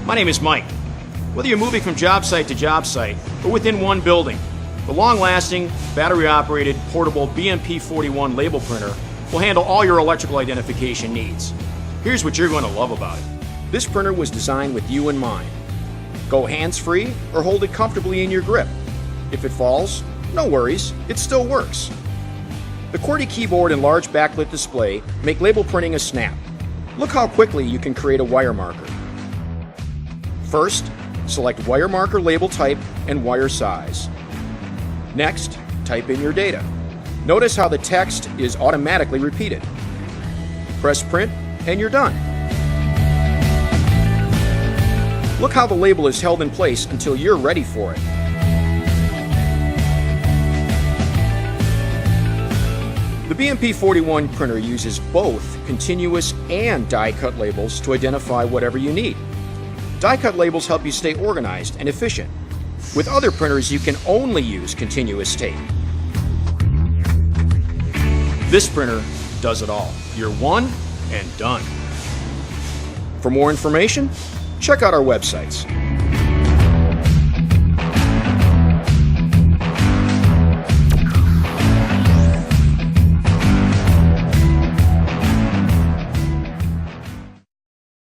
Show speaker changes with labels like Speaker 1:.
Speaker 1: My name is Mike. Whether you're moving from job site to job site or within one building, the long-lasting, battery-operated, portable BMP41 label printer will handle all your electrical identification needs. Here's what you're going to love about it. This printer was designed with you in mind. Go hands-free or hold it comfortably in your grip. If it falls, no worries, it still works. The QWERTY keyboard and large backlit display make label printing a snap. Look how quickly you can create a wire marker. First, select wire marker label type and wire size. Next, type in your data. Notice how the text is automatically repeated. Press print and you're done. Look how the label is held in place until you're ready for it. The BMP41 printer uses both continuous and die-cut labels to identify whatever you need. Die-cut labels help you stay organized and efficient. With other printers, you can only use continuous tape. This printer does it all. You're one and done. For more information, check out our websites.